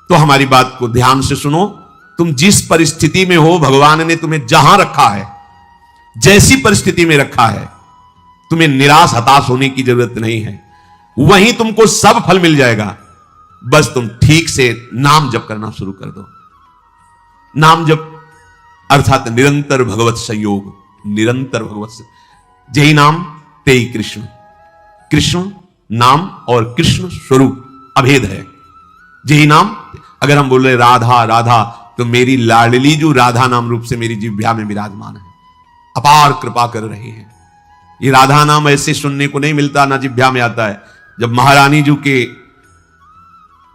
तो हमारी बात को ध्यान से सुनो। तुम जिस परिस्थिति में हो, भगवान ने तुम्हें जहां रखा है, जैसी परिस्थिति में रखा है, तुम्हें निराश हताश होने की जरूरत नहीं है। वहीं तुमको सब फल मिल जाएगा। बस तुम ठीक से नाम जप करना शुरू कर दो। नाम जप अर्थात निरंतर भगवत संयोग, निरंतर भगवत जय नाम तेई कृष्ण। कृष्ण नाम और कृष्ण स्वरूप अभेद है। जय नाम, अगर हम बोल रहे राधा राधा, तो मेरी लाडली जो राधा नाम रूप से मेरी जिह्वा में विराजमान है, अपार कृपा कर रही है। ये राधा नाम ऐसे सुनने को नहीं मिलता, ना जिह्वा में आता है। जब महारानी जी के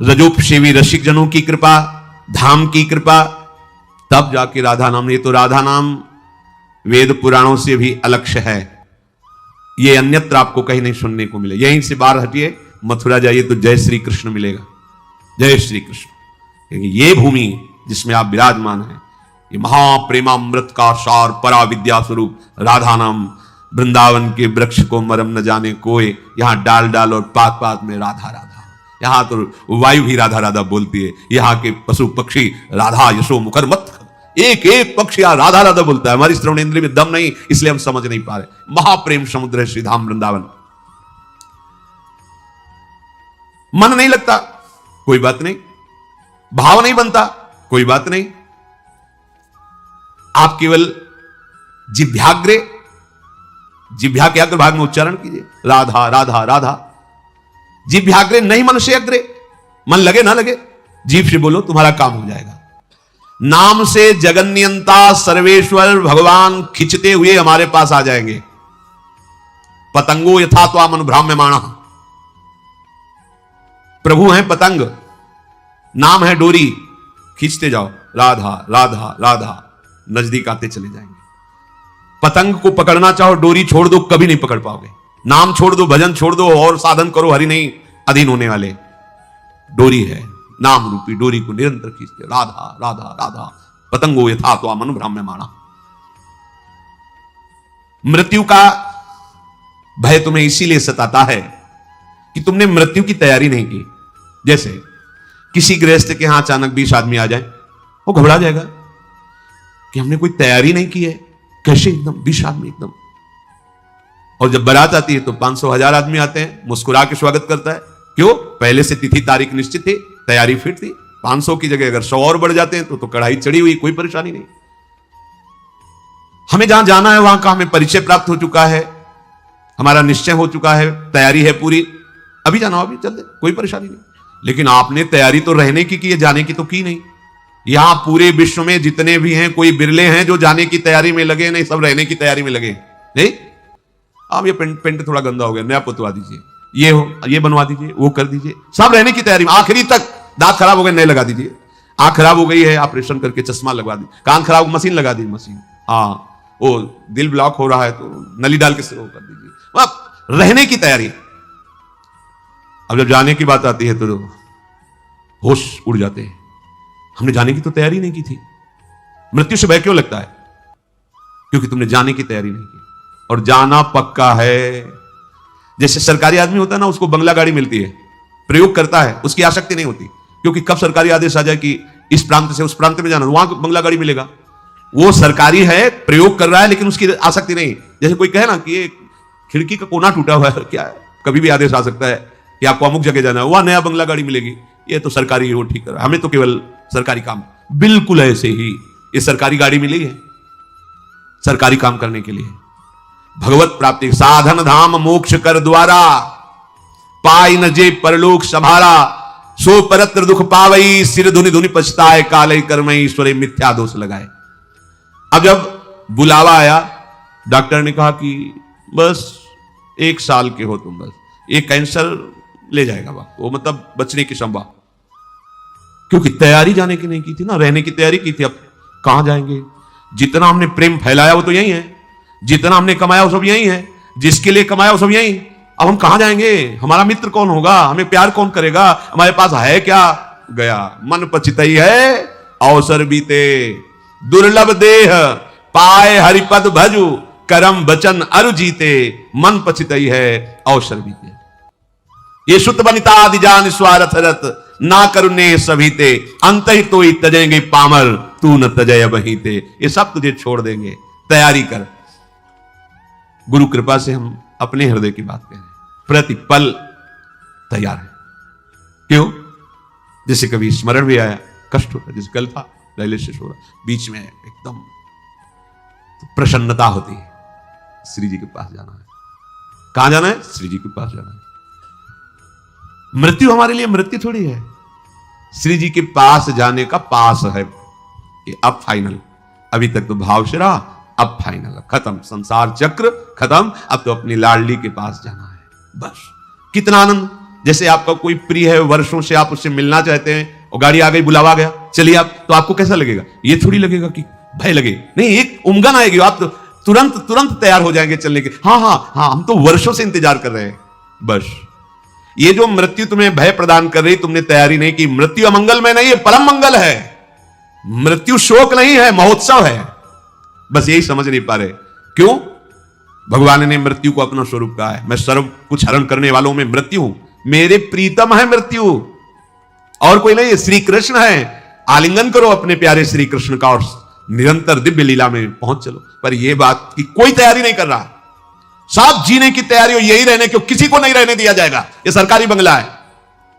रजोपसेवी रसिक जनों की कृपा, धाम की कृपा, तब जाके राधा नाम। ये तो राधा नाम वेद पुराणों से भी अलक्ष्य है। ये अन्यत्र आपको कहीं नहीं सुनने को मिले। यहीं से बाहर हटिए, मथुरा जाइए तो जय श्री कृष्ण मिलेगा, जय श्री कृष्ण। क्योंकि ये भूमि जिसमें आप विराजमान हैं, ये महाप्रेमामृत का सार परा विद्या स्वरूप राधा नाम। वृंदावन के वृक्ष को मरम न जाने कोई, यहां डाल डाल और पात पात में राधा राधा। यहां तो वायु भी राधा राधा बोलती है। यहां के पशु पक्षी राधा यशो मुखर मत, एक एक पक्षी राधा राधा बोलता है। हमारी श्रवण इंद्रिय में दम नहीं, इसलिए हम समझ नहीं पा रहे। महाप्रेम समुद्र है श्री धाम वृंदावन। मन नहीं लगता, कोई बात नहीं। भाव नहीं बनता, कोई बात नहीं। आप केवल जिभ्याग्रे, जिभ्या के अग्रभाग में उच्चारण कीजिए राधा राधा राधा। जिभ्याग्रे नहीं मन से अग्रे। मन लगे ना लगे, जीभ से बोलो, तुम्हारा काम हो जाएगा। नाम से जगन्यंता सर्वेश्वर भगवान खिंचते हुए हमारे पास आ जाएंगे। पतंगो यथा त्वाम अनुभ्राम्यमाणः। प्रभु हैं पतंग, नाम है डोरी, खींचते जाओ राधा राधा राधा, नजदीक आते चले जाएंगे। पतंग को पकड़ना चाहो, डोरी छोड़ दो, कभी नहीं पकड़ पाओगे। नाम छोड़ दो, भजन छोड़ दो और साधन करो, हरि नहीं अधीन होने वाले। डोरी है, नाम रूपी डोरी को निरंतर खींचते राधा राधा राधा। पतंगो यथा त्वाम अनुभ्राम्यमाणः। मृत्यु का भय तुम्हें इसीलिए सताता है कि तुमने मृत्यु की तैयारी नहीं की। जैसे किसी गृहस्थ के यहां अचानक 20 आदमी आ जाए, वो घबरा जाएगा कि हमने कोई तैयारी नहीं की है, कैसे एकदम 20 आदमी एकदम। और जब बारात आती है तो 500 1000 आदमी आते हैं, मुस्कुरा के स्वागत करता है। क्यों? पहले से तिथि तारीख निश्चित थी, तैयारी फिट थी। 500 की जगह अगर 100 और बढ़ जाते हैं तो कढ़ाई चढ़ी हुई, कोई परेशानी नहीं। हमें जहां जाना है वहां का हमें परिचय प्राप्त हो चुका है, हमारा निश्चय हो चुका है, तैयारी है पूरी, अभी जाना अभी चल दे, कोई परेशानी नहीं। लेकिन आपने तैयारी तो रहने की है, जाने की तो की नहीं। यहां पूरे विश्व में जितने भी हैं, कोई बिरले हैं जो जाने की तैयारी में लगे, नहीं सब रहने की तैयारी में लगे। नहीं, आप ये पेंट थोड़ा गंदा हो गया, नया पुतवा दीजिए, ये हो ये बनवा दीजिए, वो कर दीजिए, सब रहने की तैयारी में। आखिरी तक दांत खराब हो गए, नए लगा दीजिए। आंख खराब हो गई है, ऑपरेशन करके चश्मा लगवा दी। कान खराब, मशीन लगा दी, मशीन। हाँ, वो दिल ब्लॉक हो रहा है तो नली डाल के स्लो कर दीजिए। अब रहने की तैयारी। अब जब जाने की बात आती है तो होश उड़ जाते हैं। हमने जाने की तो तैयारी नहीं की थी। मृत्यु से भय क्यों लगता है? क्योंकि तुमने जाने की तैयारी नहीं की। और जाना पक्का है। जैसे सरकारी आदमी होता है ना, उसको बंगला गाड़ी मिलती है, प्रयोग करता है, उसकी आसक्ति नहीं होती। क्योंकि कब सरकारी आदेश आ जाए कि इस प्रांत से उस प्रांत में जाना, वहां बंगला गाड़ी मिलेगा। वो सरकारी है, प्रयोग कर रहा है, लेकिन उसकी आसक्ति नहीं। जैसे कोई कहे ना कि ये खिड़की का कोना टूटा हुआ है, क्या है, कभी भी आदेश आ सकता है कि आपको अमुक जगह जाना है, वहां नया बंगला गाड़ी मिलेगी, ये तो सरकारी है, वो ठीक कर रहा है, हमें तो केवल सरकारी काम। बिल्कुल ऐसे ही ये सरकारी गाड़ी मिली है सरकारी काम करने के लिए। भगवत प्राप्ति साधन धाम मोक्ष कर द्वारा, पाई न जे परलोक संभारा, सो परत्र दुख पावई, सिर धुनि धुनि पछताए, काले कर्म ईश्वरे मिथ्या दोष लगाए। अब जब बुलावा आया, डॉक्टर ने कहा कि बस 1 साल के हो तुम, बस ये कैंसर ले जाएगा वो, मतलब बचने की संभव। क्योंकि तैयारी जाने की नहीं की थी ना, रहने की तैयारी की थी। अब कहां जाएंगे? जितना हमने प्रेम फैलाया वो तो यही है, जितना हमने कमाया वो सब यही है, जिसके लिए कमाया वो सब यही। अब हम कहां जाएंगे? हमारा मित्र कौन होगा? हमें प्यार कौन करेगा? हमारे पास है क्या? गया। मन पछितई है अवसर बीते, दुर्लभ देह पाए हरिपद भजु, करम बचन अरु जीते, मन पछितई है अवसर बीते। ये सुत बनिता आदि जान स्वारथ रत, ना करुणे सभी ते, अंत ही तो ही तजेंगे पामर, तू न तजय वहीं ते। ये सब तुझे छोड़ देंगे, तैयारी कर। गुरु कृपा से हम अपने हृदय की बात कह रहे हैं, प्रतिपल तैयार है। क्यों? जैसे कभी स्मरण भी आया, कष्ट होता, जैसे कल था रेलवे स्टेशन हो रहा, बीच में एकदम तो प्रसन्नता होती है, श्री जी के पास जाना है। कहां जाना है? श्री जी के पास जाना है। मृत्यु हमारे लिए मृत्यु थोड़ी है, श्री जी के पास जाने का पास है कि अब फाइनल। अभी तक तो भाव से रहा, अब फाइनल, खत्म, संसार चक्र खत्म, अब तो अपनी लाडली के पास जाना है बस। कितना आनंद! जैसे आपका कोई प्रिय है, वर्षों से आप उससे मिलना चाहते हैं और गाड़ी आ गई, बुलावा गया, चलिए आप, तो आपको कैसा लगेगा? ये थोड़ी लगेगा कि भय लगे, नहीं, एक उमगन आएगी, आप तो तुरंत तैयार हो जाएंगे चलने के। हाँ हाँ हाँ, हम तो वर्षों से इंतजार कर रहे हैं बस। ये जो मृत्यु तुम्हें भय प्रदान कर रही, तुमने तैयारी नहीं की। मृत्यु अमंगल में नहीं है, परम मंगल है। मृत्यु शोक नहीं है, महोत्सव है। बस यही समझ नहीं पा रहे। क्यों? भगवान ने मृत्यु को अपना स्वरूप कहा है, मैं सर्व कुछ हरण करने वालों में मृत्यु हूं, मेरे प्रीतम है मृत्यु, और कोई नहीं, श्री कृष्ण है। आलिंगन करो अपने प्यारे श्री कृष्ण का और निरंतर दिव्य लीला में पहुंच चलो। पर यह बात की कोई तैयारी नहीं कर रहा। साफ जीने की तैयारी हो, यही रहने क्यों, किसी को नहीं रहने दिया जाएगा। यह सरकारी बंगला है,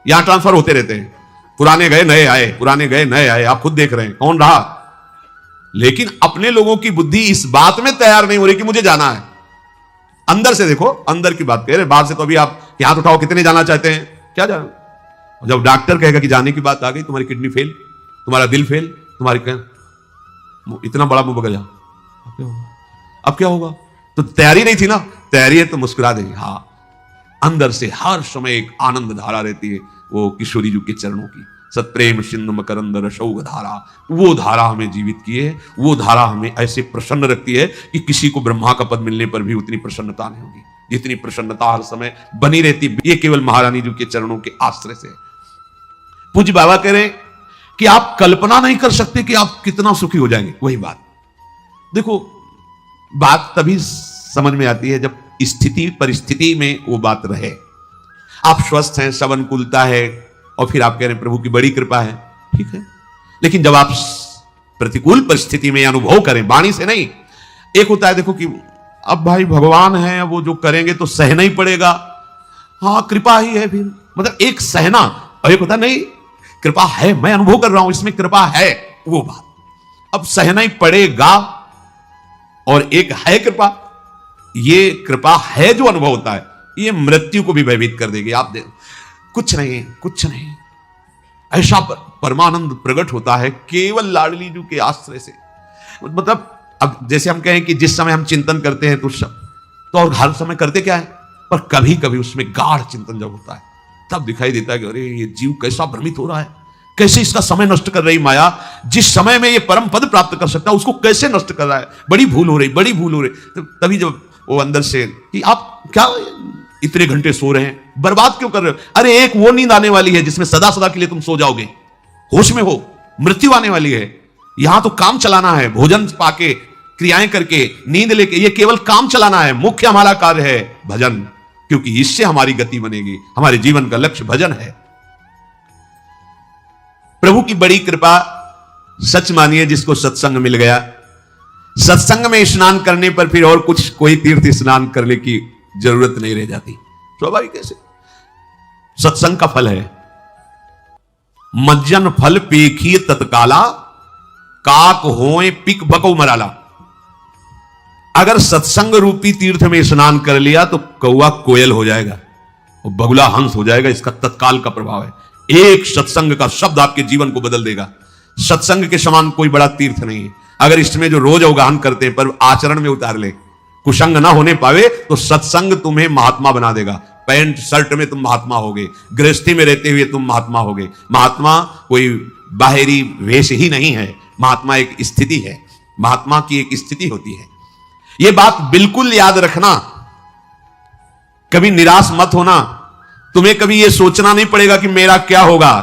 यहां ट्रांसफर होते रहते हैं, पुराने गए नए आए, पुराने गए नए आए, आप खुद देख रहे हैं कौन रहा। लेकिन अपने लोगों की बुद्धि इस बात में तैयार नहीं हो रही कि मुझे जाना है। अंदर से देखो, अंदर की बात कह रहे, बाहर से तो अभी आप हाथ उठाओ, कितने जाना चाहते हैं, क्या जाना। जब डॉक्टर कहेगा कि जाने की बात आ गई, तुम्हारी किडनी फेल, तुम्हारा दिल फेल, तुम्हारी इतना बड़ा मुंह बगल जा, अब क्या होगा? तो तैयारी नहीं थी ना, तैयारी है तो मुस्कुरा देंगे। हाँ, अंदर से हर समय एक आनंद धारा रहती है, वो किशोरी जी के चरणों की, सत्प्रेम सिंधु मकरंद रसौघ धारा, वो धारा हमें जीवित किए है। वो धारा हमें ऐसे प्रसन्न रखती है कि किसी को ब्रह्मा का पद मिलने पर भी उतनी प्रसन्नता नहीं होगी जितनी प्रसन्नता हर समय बनी रहती। ये केवल महारानी जी के चरणों के आश्रय से। पूज्य बाबा कह रहे हैं कि आप कल्पना नहीं कर सकते कि आप कितना सुखी हो जाएंगे। वही बात देखो, बात तभी समझ में आती है जब स्थिति परिस्थिति में वो बात रहे। आप स्वस्थ हैं, सब अनुकूलता है, और फिर आप कह रहे हैं प्रभु की बड़ी कृपा है, ठीक है। लेकिन जब आप प्रतिकूल परिस्थिति में अनुभव करें, वाणी से नहीं। एक होता है देखो कि अब भाई भगवान है, वो जो करेंगे तो सहना ही पड़ेगा, हाँ कृपा ही है, फिर मतलब एक सहना, और एक होता नहीं कृपा है, मैं अनुभव कर रहा हूं इसमें कृपा है, वो बात। अब सहना ही पड़ेगा, और एक है कृपा। ये कृपा है जो अनुभव होता है, ये मृत्यु को भी भयभीत कर देगी। आप देखो, कुछ नहीं, कुछ नहीं, ऐसा परमानंद प्रकट होता है केवल लाडली जी के आश्रय से। मतलब अब जैसे हम कहें कि जिस समय हम चिंतन करते हैं तो और हर समय करते क्या है, पर कभी कभी उसमें गाढ़ चिंतन जब होता है तब दिखाई देता है कि अरे ये जीव कैसा भ्रमित हो रहा है, कैसे इसका समय नष्ट कर रही माया। जिस समय में ये परम पद प्राप्त कर सकता है उसको कैसे नष्ट कर रहा है, बड़ी भूल हो रही, बड़ी भूल हो रही। तो तभी जब वो अंदर से कि आप क्या इतने घंटे सो रहे हैं, बर्बाद क्यों कर रहे हो? अरे एक वो नींद आने वाली है जिसमें सदा सदा के लिए तुम सो जाओगे, होश में हो। मृत्यु आने वाली है, यहां तो काम चलाना है, भोजन पाके, क्रियाएं करके, नींद लेके, ये केवल काम चलाना है। मुख्य हमारा कार्य है भजन, क्योंकि इससे हमारी गति बनेगी। हमारे जीवन का लक्ष्य भजन है। प्रभु की बड़ी कृपा, सच मानिए जिसको सत्संग मिल गया, सत्संग में स्नान करने पर फिर और कुछ कोई तीर्थ स्नान करने की जरूरत नहीं रह जाती। स्वाभाविक कैसे? सत्संग का फल है, मज्जन फल पेखिए तत्काला, काक होए पिक बको मराला। अगर सत्संग रूपी तीर्थ में स्नान कर लिया तो कौआ कोयल हो जाएगा और बगुला हंस हो जाएगा। इसका तत्काल का प्रभाव है। एक सत्संग का शब्द आपके जीवन को बदल देगा। सत्संग के समान कोई बड़ा तीर्थ नहीं है। अगर इसमें जो रोज अवगाहन करते हैं पर आचरण में उतार ले, कुसंग ना होने पावे, तो सत्संग तुम्हें महात्मा बना देगा। पैंट शर्ट में तुम महात्मा होगे, गृहस्थी में रहते हुए तुम महात्मा होगे। महात्मा कोई बाहरी वेश ही नहीं है, महात्मा एक स्थिति है, महात्मा की एक स्थिति होती है। यह बात बिल्कुल याद रखना, कभी निराश मत होना। तुम्हें कभी यह सोचना नहीं पड़ेगा कि मेरा क्या होगा।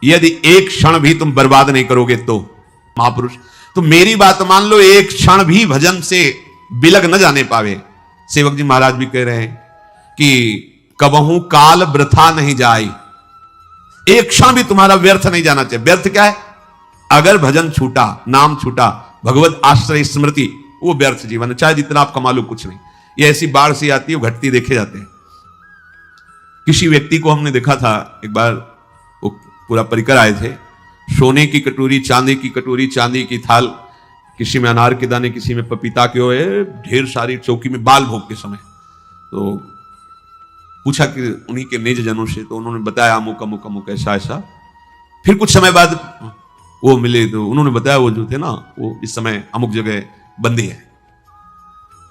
यदि एक क्षण भी तुम बर्बाद नहीं करोगे तो महापुरुष, तो मेरी बात मान लो, एक क्षण भी भजन से बिलग न जाने पावे। सेवक जी महाराज भी कह रहे हैं कि कबहू काल वृथा नहीं जाए, एक क्षण भी तुम्हारा व्यर्थ नहीं जाना चाहिए। व्यर्थ क्या है? अगर भजन छूटा, नाम छूटा, भगवत आश्रय स्मृति, वो व्यर्थ जीवन है। चाहे जितना आप कमा लो, कुछ नहीं। ये ऐसी बाढ़ सी आती है, घटती देखे जाते हैं। किसी व्यक्ति को हमने देखा था एक बार, वो पूरा परिकर आए थे, सोने की कटोरी, चांदी की कटोरी, चांदी की थाल, किसी में अनार के दाने, किसी में पपीता के हुए, ढेर सारी चौकी में बाल भोग के समय। तो पूछा कि उन्हीं के निज जनों से, तो उन्होंने बताया अमुक अमुक अमुक ऐसा ऐसा। फिर कुछ समय बाद वो मिले तो उन्होंने बताया वो जो थे ना, वो इस समय अमुक जगह बंदी है।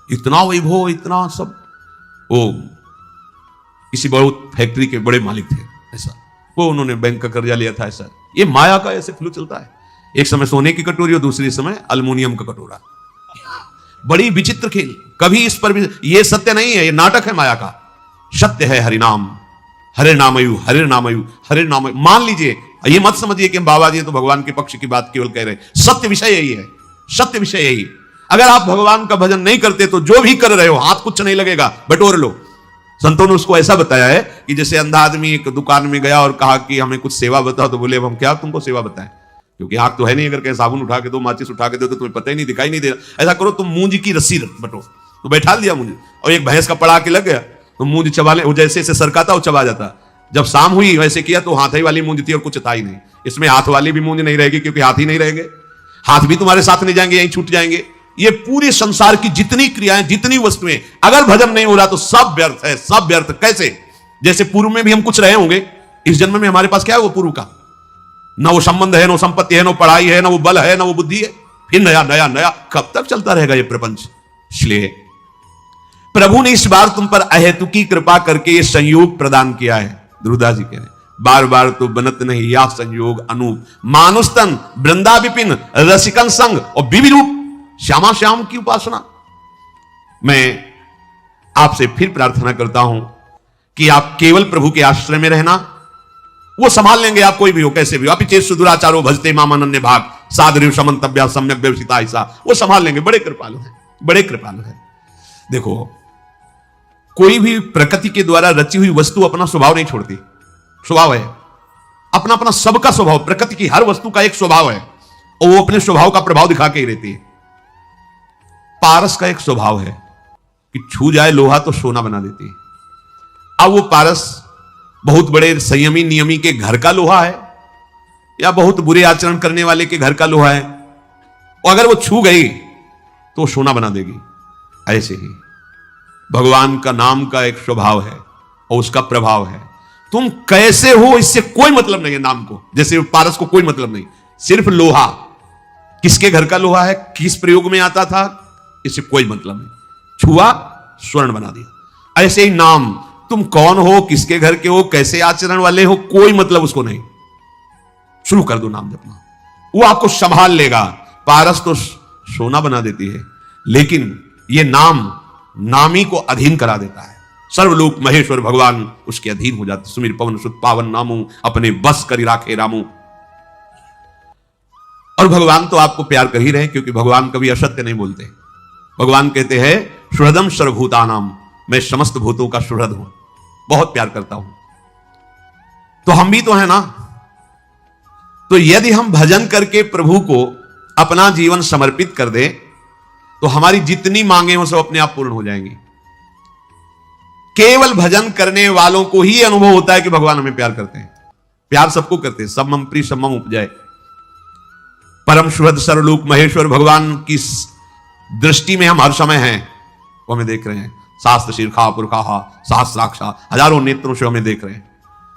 इतना वैभव, इतना सब, वो किसी बड़े फैक्ट्री के बड़े मालिक थे ऐसा, वो उन्होंने बैंक का कर्जा लिया था ऐसा। ये माया का ऐसे फ्लो चलता है। एक समय सोने की कटोरी और दूसरी समय अल्युमिनियम का कटोरा। बड़ी विचित्र खेल। कभी इस पर भी, ये सत्य नहीं है, ये नाटक है माया का। सत्य है हरिनाम, हरे नामयु, हरे नामयु, हरे नामयु। मान लीजिए, ये मत समझिए कि हम बाबा जी तो भगवान के पक्ष की बात केवल कह रहे हैं। सत्य विषय यही है, सत्य विषय यही। अगर आप भगवान का भजन नहीं करते तो जो भी कर रहे हो हाथ कुछ नहीं लगेगा, बटोर लो। संतों ने उसको ऐसा बताया है कि जैसे अंधा आदमी एक दुकान में गया और कहा कि हमें कुछ सेवा बताओ, तो बोले अब हम क्या तुमको सेवा बताएं, क्योंकि आंख तो है नहीं। अगर कहीं साबुन उठा के दो, माचिस उठा के दो, तो तुम्हें पता ही नहीं, दिखाई नहीं दे रहा। ऐसा करो, तुम मूंज की रस्सी बटो, तो बैठा दिया मूंज, और एक भैंस का पड़ा के लग गया, तो मूंज चबा ले, वो जैसे जैसे सरकाता वो चबा जाता। जब शाम हुई वैसे किया तो हाथ ही वाली मूंज थी और कुछ था ही नहीं। इसमें हाथ वाली भी मूंज नहीं रहेगी, क्योंकि हाथ ही नहीं रहेंगे, हाथ भी तुम्हारे साथ नहीं जाएंगे, यहीं छूट जाएंगे। ये पूरे संसार की जितनी क्रियाएं, जितनी वस्तुएं, अगर भजन नहीं हो रहा तो सब व्यर्थ है, सब व्यर्थ। कैसे? जैसे पूर्व में भी हम कुछ रहे होंगे, इस जन्म में हमारे पास क्या है वो पूर्व का? ना वो संबंध है, ना संपत्ति है, ना पढ़ाई है, ना वो बल है, ना वो बुद्धि है। फिर नया नया नया, कब तक चलता रहेगा ये प्रपंच? इसलिए प्रभु ने इस बार तुम पर अहेतुकी कृपा करके ये संयोग प्रदान किया है। ध्रुवदास जी कह रहे हैं, बार बार तो बनत नहीं या संयोग अनूप, मानुस्तन वृंदा विपिन रसिकन संग और विविरूप श्यामा श्याम की उपासना। मैं आपसे फिर प्रार्थना करता हूं कि आप केवल प्रभु के आश्रय में रहना, वो संभाल लेंगे। आप कोई भी हो, कैसे भी हो, आप चेत सुदुराचारो भजते मामानन्य भाग साधु समन्तव्या सम्यक व्यवसिता, ऐसा वो संभाल लेंगे। बड़े कृपालु हैं, बड़े कृपालु हैं। देखो, कोई भी प्रकृति के द्वारा रची हुई वस्तु अपना स्वभाव नहीं छोड़ती। स्वभाव है अपना अपना, सबका स्वभाव, प्रकृति की हर वस्तु का एक स्वभाव है, और वो अपने स्वभाव का प्रभाव दिखा के ही रहती है। पारस का एक स्वभाव है कि छू जाए लोहा तो सोना बना देती है। अब वो पारस बहुत बड़े संयमी नियमी के घर का लोहा है, या बहुत बुरे आचरण करने वाले के घर का लोहा है, और अगर वो छू गई तो सोना बना देगी। ऐसे ही भगवान का नाम का एक स्वभाव है और उसका प्रभाव है। तुम कैसे हो इससे कोई मतलब नहीं है नाम को, जैसे पारस को कोई मतलब नहीं। सिर्फ लोहा, किसके घर का लोहा है, किस प्रयोग में आता था, इससे कोई मतलब नहीं। छुआ, स्वर्ण बना दिया। ऐसे ही नाम, तुम कौन हो, किसके घर के हो, कैसे आचरण वाले हो, कोई मतलब उसको नहीं। शुरू कर दो नाम जपना, वो आपको संभाल लेगा। पारस तो सोना बना देती है, लेकिन ये नाम नामी को अधीन करा देता है। सर्वलोक महेश्वर भगवान उसके अधीन हो जाते। सुमिर पवन सुत पावन नामू, अपने बस करी राखे रामू। और भगवान तो आपको प्यार कर ही रहे, क्योंकि भगवान कभी असत्य नहीं बोलते। भगवान कहते हैं सुहृदम सर्वभूतानाम, मैं समस्त भूतों का सुहृद हूं, बहुत प्यार करता हूं। तो हम भी तो हैं ना। तो यदि हम भजन करके प्रभु को अपना जीवन समर्पित कर दें, तो हमारी जितनी मांगे हो सब अपने आप पूर्ण हो जाएंगी। केवल भजन करने वालों को ही अनुभव होता है कि भगवान हमें प्यार करते हैं। प्यार सबको करते हैं, सब मम प्रिय सब मम उपजाए। परम सुहृद सर्वलोक महेश्वर भगवान की दृष्टि में हम हर समय हैं, वो हमें देख रहे हैं। शास्त्र शीर्षा पुरखा सहस्राक्षा, हजारों नेत्रों से हमें देख रहे हैं।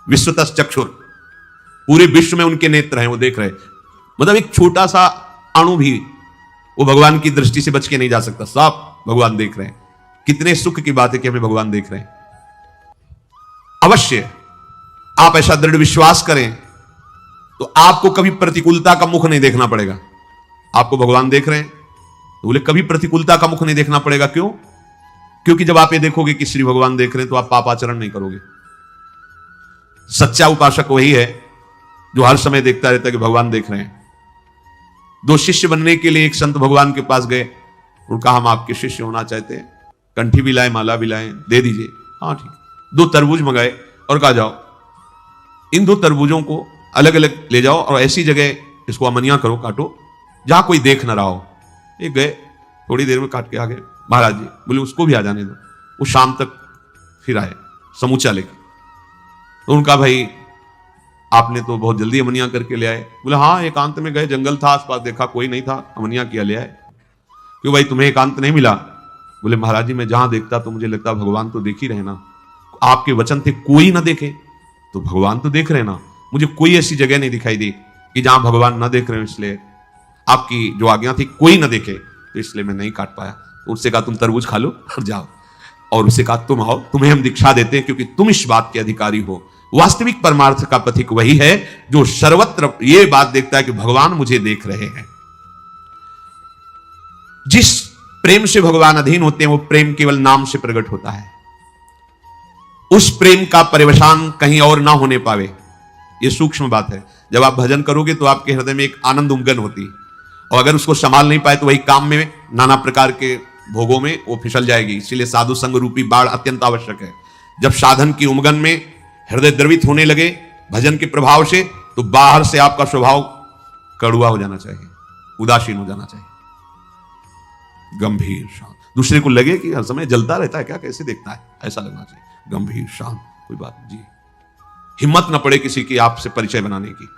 विश्वतस चक्षुर, पूरे विश्व में उनके नेत्र हैं, वो देख रहे हैं। मतलब एक छोटा सा अणु भी वो भगवान की दृष्टि से बच के नहीं जा सकता, सब भगवान देख रहे हैं। कितने सुख की बात है कि हमें भगवान देख रहे हैं। अवश्य आप ऐसा दृढ़ विश्वास करें तो आपको कभी प्रतिकूलता का मुख नहीं देखना पड़ेगा। आपको भगवान देख रहे हैं तो बोले कभी प्रतिकूलता का मुख नहीं देखना पड़ेगा। क्यों? क्योंकि जब आप ये देखोगे कि श्री भगवान देख रहे हैं तो आप पापाचरण नहीं करोगे। सच्चा उपासक वही है जो हर समय देखता रहता है कि भगवान देख रहे हैं। दो शिष्य बनने के लिए एक संत भगवान के पास गए और कहा हम आपके शिष्य होना चाहते हैं, कंठी भी लाए, माला भी लाए, दे दीजिए। हाँ ठीक। 2 तरबूज मंगाए और कहा जाओ इन 2 तरबूजों को अलग अलग ले जाओ और ऐसी जगह इसको अमनिया करो, काटो जहां कोई देख ना रहा हो। ये गए, थोड़ी देर में काट के आ गए। महाराज जी बोले उसको भी आ जाने दो। वो शाम तक फिर आए समूचा लेके। तो उनका भाई आपने तो बहुत जल्दी अमनिया करके ले आए। बोले हाँ, एकांत में गए, जंगल था आसपास, देखा कोई नहीं था, अमनिया किया, ले आए। क्यों भाई, तुम्हें एकांत नहीं मिला? बोले महाराज जी मैं जहां देखता तो मुझे लगता भगवान तो देख ही रहे ना। आपके वचन थे कोई ना देखे, तो भगवान तो देख रहे ना। मुझे कोई ऐसी जगह नहीं दिखाई दी कि जहां भगवान ना देख रहे हो, इसलिए आपकी जो आज्ञा थी कोई ना देखे, तो इसलिए मैं नहीं काट पाया। तो उससे कहा तुम तरबूज खा लो और जाओ। और उससे कहा तुम आओ, तुम्हें हम दीक्षा देते हैं, क्योंकि तुम इस बात के अधिकारी हो। वास्तविक परमार्थ का पथिक वही है जो सर्वत्र ये बात देखता है कि भगवान मुझे देख रहे हैं। जिस प्रेम से भगवान अधीन होते हैं वो प्रेम केवल नाम से प्रकट होता है। उस प्रेम का परिवसान कहीं और ना होने पावे, ये सूक्ष्म बात है। जब आप भजन करोगे तो आपके हृदय में एक आनंद उमगन होती है, और अगर उसको संभाल नहीं पाए तो वही काम में नाना प्रकार के भोगों में वो फिसल जाएगी। इसीलिए साधु संग रूपी बाढ़ अत्यंत आवश्यक है। जब साधन की उमगन में हृदय द्रवित होने लगे भजन के प्रभाव से, तो बाहर से आपका स्वभाव कड़ुआ हो जाना चाहिए, उदासीन हो जाना चाहिए, गंभीर शांत। दूसरे को लगे कि हर समय जलता रहता है क्या, कैसे देखता है, ऐसा लगना चाहिए, गंभीर शांत, कोई बात जी। हिम्मत न पड़े किसी की आपसे परिचय बनाने की,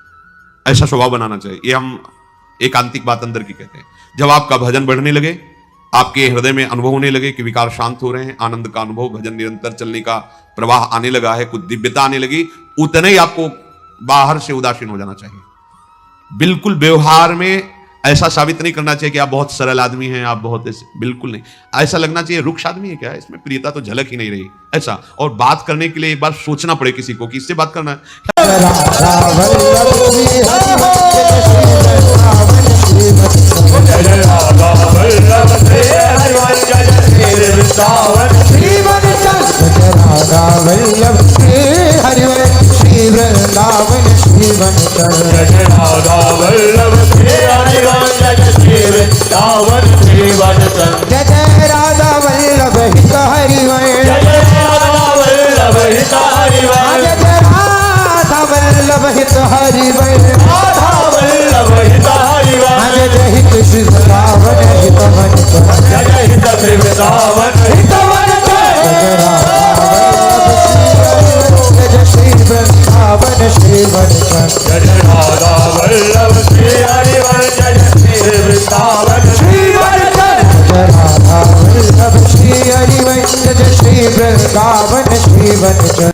ऐसा स्वभाव बनाना चाहिए। ये हम एकांतिक बात अंदर की कहते हैं। जब आपका भजन बढ़ने लगे, आपके हृदय में अनुभव होने लगे कि विकार शांत हो रहे हैं, आनंद का अनुभव, भजन निरंतर चलने का प्रवाह आने लगा है, कुछ दिव्यता आने लगी, उतने ही आपको बाहर से उदासीन हो जाना चाहिए। बिल्कुल व्यवहार में ऐसा साबित नहीं करना चाहिए कि आप बहुत सरल आदमी हैं, आप बहुत बिल्कुल नहीं। ऐसा लगना चाहिए रुक्ष आदमी है क्या, इसमें प्रियता तो झलक ही नहीं रही, ऐसा। और बात करने के लिए एक बार सोचना पड़े किसी को कि इससे बात करना है। जय जय राधा वल्लभ हित हरिवंश, जय जय राधा वल्लभ हित हरिवंश, जय जय राधा वल्लभ हित हरिवंश, राधा वल्लभ हित हरिवंश, जय जय हित श्री वृंदावन हित वंश, जय जय हित श्री वृंदावन हित वंश, जय राधा वल्लभ श्री हरिवंश, जय श्री वृंदावन श्री वंश, जय